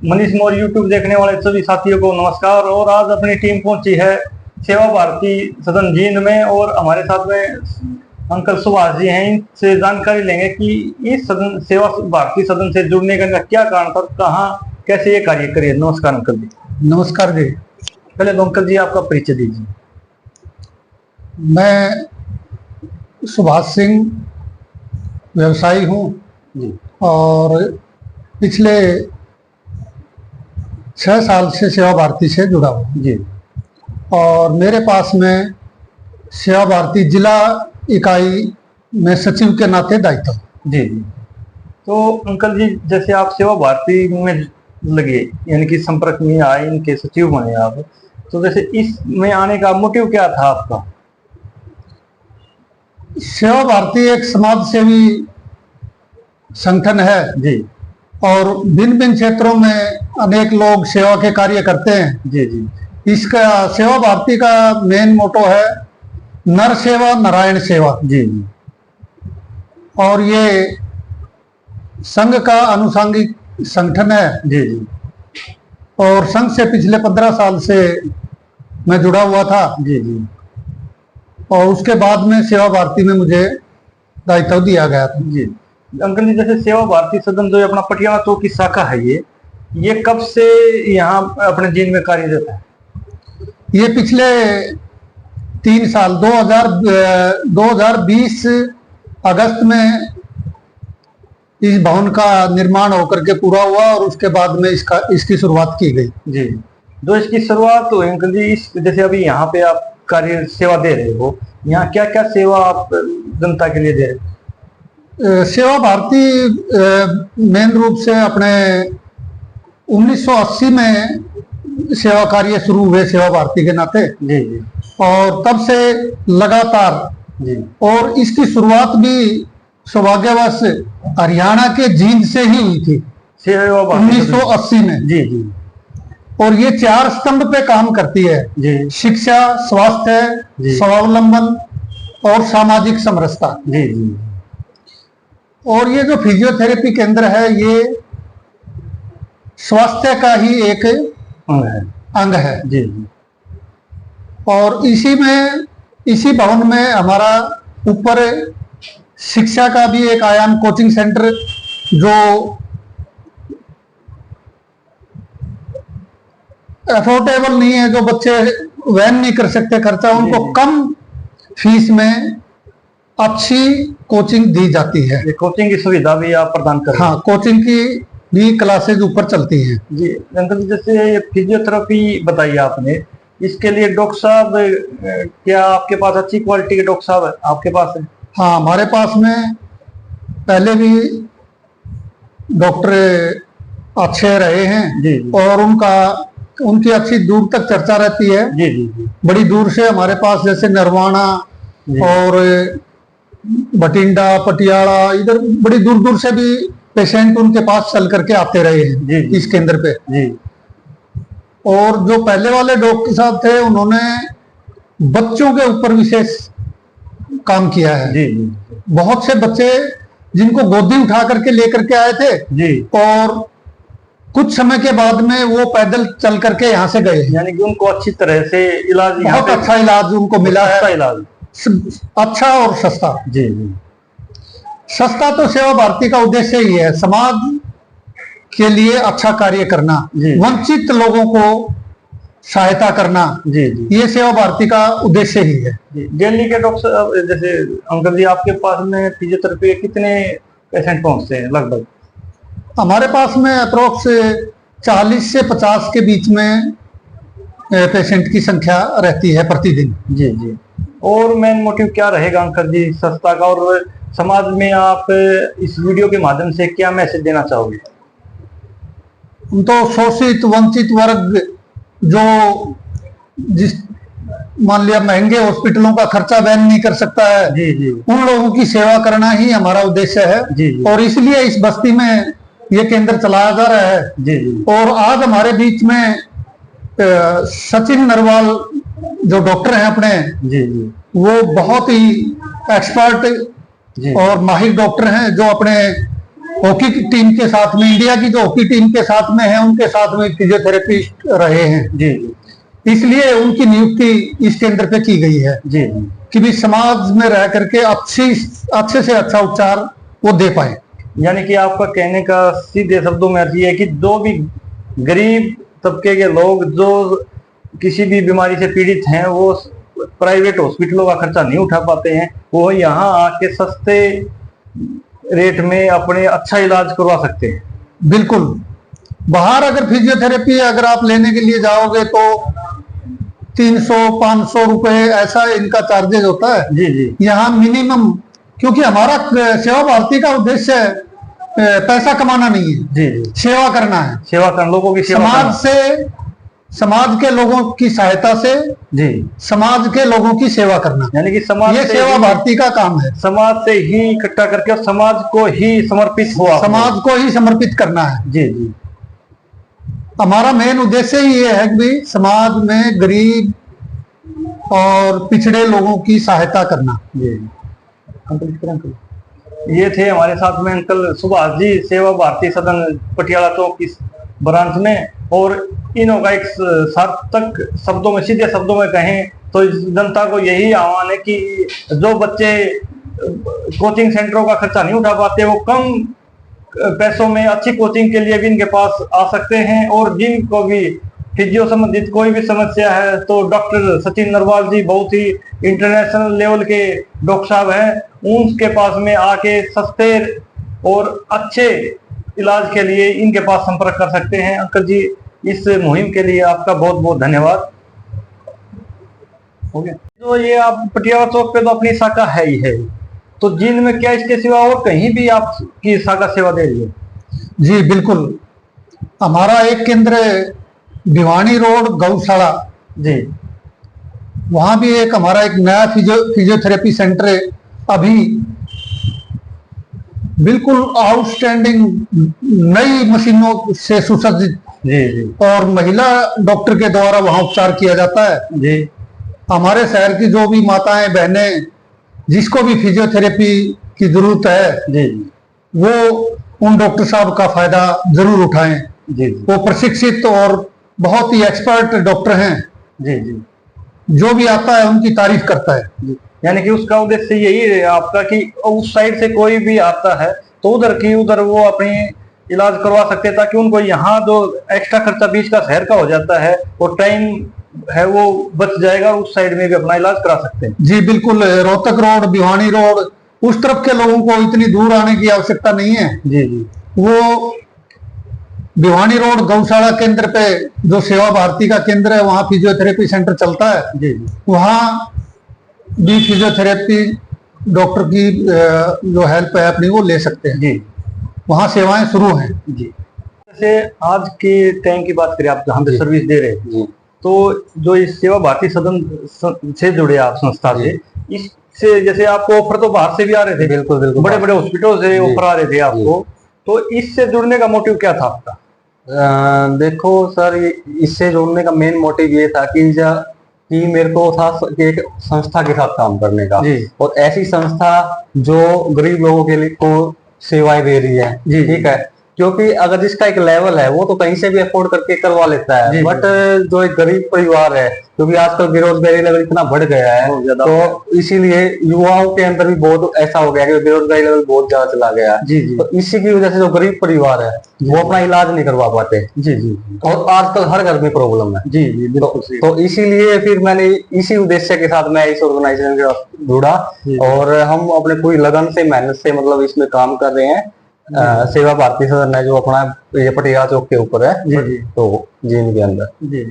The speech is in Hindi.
मनीष मोर यूट्यूब देखने वाले सभी साथियों को नमस्कार। और आज अपनी टीम पहुंची है सेवा भारती सदन जींद में, और हमारे साथ में अंकल सुभाष जी हैं। इनसे जानकारी लेंगे कि इस सदन सेवा भारती सदन से जुड़ने का क्या कारण था, कहाँ कैसे ये कार्य करे। नमस्कार अंकल जी। नमस्कार जी। पहले तो अंकल जी आपका परिचय दीजिए। मैं सुभाष सिंह व्यवसायी हूँ जी। और पिछले 6 साल से सेवा भारती से जुड़ा हूँ जी। और मेरे पास में सेवा भारती जिला इकाई में सचिव के नाते दायित्व। जी जी। तो अंकल जी, जैसे आप सेवा भारती में लगे, यानी कि संपर्क में आए, इनके सचिव बने आप, तो जैसे इसमें आने का मोटिव क्या था आपका? सेवा भारती एक समाज सेवी संगठन है जी। और भिन्न भिन्न क्षेत्रों में अनेक लोग सेवा के कार्य करते हैं। जी जी। इसका सेवा भारती का मेन मोटो है नर सेवा नारायण सेवा। जी जी। और ये संघ का अनुषंगिक संगठन है। जी जी। और संघ से पिछले 15 साल से मैं जुड़ा हुआ था। जी जी। और उसके बाद में सेवा भारती में मुझे दायित्व दिया गया था। जी अंकल जी, जैसे सेवा भारती सदन जो अपना पटियाला चौक की शाखा है, ये कब से यहाँ अपने जींद में कार्यरत है? ये पिछले 3 साल 2020 अगस्त में इस भवन का निर्माण होकर के पूरा हुआ और उसके बाद में इसकी शुरुआत की गई। जी। जो इसकी शुरुआत हुई अंकल जी, इस जैसे अभी यहाँ पे आप कार्य सेवा दे रहे हो, यहाँ क्या क्या सेवा आप जनता के लिए दे रहे हो? सेवा भारती मेन रूप से अपने 1980 में सेवा कार्य शुरू हुए सेवा भारती के नाते। जी जी। और तब से लगातार जी। और इसकी शुरुआत भी सौभाग्यवश हरियाणा के जींद से ही हुई थी सेवा भारती 1980 में। जी जी। और ये 4 स्तंभ पे काम करती है। जी। शिक्षा, स्वास्थ्य, स्वावलंबन और सामाजिक समरसता। जी जी। और ये जो फिजियोथेरेपी केंद्र है ये स्वास्थ्य का ही एक अंग है। जी जी। और इसी भवन में हमारा ऊपर शिक्षा का भी एक आयाम कोचिंग सेंटर, जो अफोर्डेबल नहीं है, जो बच्चे वहन नहीं कर सकते खर्चा, उनको कम फीस में अच्छी कोचिंग दी जाती है। ये कोचिंग की सुविधा भी आप प्रदान कर रहे हैं? हाँ, कोचिंग की भी क्लासेज ऊपर चलती हैं। जी अंकल जी, जैसे ये फिजियोथेरेपी बताई आपने, इसके लिए डॉक्टर साहब क्या आपके पास अच्छी क्वालिटी के डॉक्टर साहब आपके पास है? हाँ, हमारे पास में पहले भी डॉक्टर अच्छे रहे हैं। जी जी। और उनकी अच्छी दूर तक चर्चा रहती है। जी जी जी। बड़ी दूर से हमारे पास जैसे नरवाना और बठिंडा, पटियाला, इधर बड़ी दूर दूर से भी पेशेंट उनके पास चल करके आते रहे हैं। जी जी। इस केंद्र पे। जी। और जो पहले वाले डॉक्टर साहब थे, उन्होंने बच्चों के ऊपर विशेष काम किया है। जी जी। बहुत से बच्चे जिनको गोदी उठा करके लेकर के आए थे। जी। और कुछ समय के बाद में वो पैदल चल करके यहाँ से गए, यानी कि उनको अच्छी तरह से इलाज, बहुत अच्छा इलाज उनको मिला है। इलाज अच्छा और सस्ता। जी जी। सस्ता तो सेवा भारती का उद्देश्य ही है, समाज के लिए अच्छा कार्य करना, वंचित लोगों को सहायता करना। जी जी। ये सेवा भारती का उद्देश्य ही है। दिल्ली के डॉक्टर, जैसे अंकल जी आपके पास में फिजियोथेरेपी कितने पेशेंट पहुंचते हैं लगभग? हमारे पास में अप्रोक्स 40 से 50 के बीच में पेशेंट की संख्या रहती है प्रतिदिन। जी जी। और मेन मोटिव क्या रहेगा अंकल जी संस्था का, और समाज में आप इस वीडियो के माध्यम से क्या मैसेज देना चाहोगे? तो शोषित वंचित वर्ग, जो मान लिया महंगे हॉस्पिटलों का खर्चा वहन नहीं कर सकता है, जी जी, उन लोगों की सेवा करना ही हमारा उद्देश्य है। जी जी। और इसलिए इस बस्ती में ये केंद्र चलाया जा रहा है। जी जी। और आज हमारे बीच में सचिन नरवाल जो डॉक्टर हैं अपने, जी जी, वो बहुत ही एक्सपर्ट और माहिर डॉक्टर हैं, जो अपने हॉकी की टीम के साथ में, इंडिया की जो हॉकी टीम के साथ में है उनके साथ में फिजियोथेरेपिस्ट रहे हैं। जी इसलिए उनकी नियुक्ति इस केंद्र पे की गई है जी कि भी समाज में रह करके अच्छे से अच्छा उपचार वो दे पाए। यानी कि आपका कहने का सीधे शब्दों में अर्थ ये है कि जो भी गरीब तबके के लोग जो किसी भी बीमारी से पीड़ित हैं वो प्राइवेट हॉस्पिटलों का खर्चा नहीं उठा पाते हैं, वो यहाँ आके सस्ते रेट में अपने अच्छा इलाज करवा सकते हैं। बिल्कुल, बाहर अगर फिजियोथेरेपी अगर आप लेने के लिए जाओगे तो 300-500 रुपए ऐसा इनका चार्जेज होता है। जी जी। यहाँ मिनिमम, क्योंकि हमारा सेवा भारती का उद्देश्य पैसा कमाना नहीं है। जी जी, सेवा करना है, सेवा करना, लोगों की सेवा समाज के लोगों की सहायता से जी समाज के लोगों की सेवा करना, यानी कि समाज, ये सेवा भारती का काम है। समाज से ही इकट्ठा करके और समाज को ही समर्पित हुआ, समाज को ही समर्पित करना है। जी जी। हमारा मेन उद्देश्य ही ये है कि समाज में गरीब और पिछड़े लोगों की सहायता करना। जी। ये थे हमारे साथ में अंकल सुभाष जी, सेवा भारती सदन पटियाला चौक की ब्रांच में, और इन्हों का एक सार्थक शब्दों में, सीधे शब्दों में कहें तो इस जनता को यही आह्वान है कि जो बच्चे कोचिंग सेंटरों का खर्चा नहीं उठा पाते वो कम पैसों में अच्छी कोचिंग के लिए भी इनके पास आ सकते हैं, और जिनको भी फिजियो संबंधित कोई भी समस्या है तो डॉक्टर सचिन नरवाल जी बहुत ही इंटरनेशनल लेवल के डॉक्टर साहब हैं, उनके पास में आके सस्ते और अच्छे इलाज के लिए इनके पास संपर्क कर सकते हैं। अंकल जी, इस मुहिम के लिए आपका बहुत बहुत धन्यवाद। हो गया। तो ये आप पटियाला चौक पे तो अपनी शाखा है ही है, तो जींद में क्या इसके सिवा और कहीं भी आपकी शाखा सेवा दे रही है? जी बिल्कुल, हमारा एक केंद्र भिवानी रोड गौशाला जी, वहां भी एक हमारा एक नया फिजियोथेरेपी सेंटर है, अभी बिल्कुल आउटस्टैंडिंग नई मशीनों से सुसज्जित। जी जी। और महिला डॉक्टर के द्वारा वहां उपचार किया जाता है। जी। हमारे शहर की जो भी माताएं बहनें जिसको भी फिजियोथेरेपी की जरूरत है जी, वो उन डॉक्टर साहब का फायदा जरूर उठाएं। जी। वो प्रशिक्षित और बहुत ही एक्सपर्ट डॉक्टर हैं। जी जी। जो भी आता है उनकी तारीफ करता है। यानी कि उसका उद्देश्य यही है आपका कि उस साइड से कोई भी आता है तो उधर वो अपनी इलाज करवा सकते हैं, ताकि उनको यहाँ जो एक्स्ट्रा खर्चा बीच का शहर का हो जाता है और टाइम है वो बच जाएगा, उस साइड में भी अपना इलाज करा सकते हैं। जी बिल्कुल, रोहतक रोड, भिवानी रोड, उस तरफ के लोगों को इतनी दूर आने की आवश्यकता नहीं है। जी जी। वो भिवानी रोड गौशाला केंद्र पे जो सेवा भारती का केंद्र है वहाँ फिजियोथेरेपी सेंटर चलता है। जी जी। वहाँ भी फिजियोथेरेपी डॉक्टर की जो हेल्प है अपनी वो ले सकते हैं। जी, वहाँ सेवाएं शुरू हैं। जी। जैसे आज के टाइम की बात करें, आप जहाँ पे सर्विस दे रहे हैं, तो जो इस सेवा भारती सदन से जुड़े आप संस्था से, इससे जैसे आपको ऑफर तो बाहर से भी आ रहे थे, बिल्कुल बिल्कुल, बड़े बड़े हॉस्पिटलों से ऑफर आ रहे थे आपको, तो इससे जुड़ने का मोटिव क्या था आपका? देखो सर, इससे जोड़ने का मेन मोटिव ये था कि मेरे को था कि एक संस्था के साथ काम करने का, और ऐसी संस्था जो गरीब लोगों के लिए को सेवाएं दे रही है। ठीक है, क्योंकि अगर जिसका एक लेवल है वो तो कहीं से भी अफोर्ड करके करवा लेता है, बट जो एक गरीब परिवार है, क्योंकि आजकल बेरोजगारी लेवल इतना बढ़ गया है, तो इसीलिए युवाओं के अंदर भी बहुत ऐसा हो गया कि बेरोजगारी लेवल बहुत ज्यादा चला गया। तो इसी की वजह से जो गरीब परिवार है वो अपना इलाज नहीं करवा पाते। जी जी। और आजकल हर घर में प्रॉब्लम है। जी जी, बिल्कुल। तो इसीलिए फिर मैंने इसी उद्देश्य के साथ मैं इस ऑर्गेनाइजेशन के साथ जुड़ा, और हम अपने पूरी लगन से, मेहनत से मतलब इसमें काम कर रहे हैं। सेवा भारती सदन है जो अपना ये पटियाला चौक के ऊपर है, तो जींद के अंदर। जी।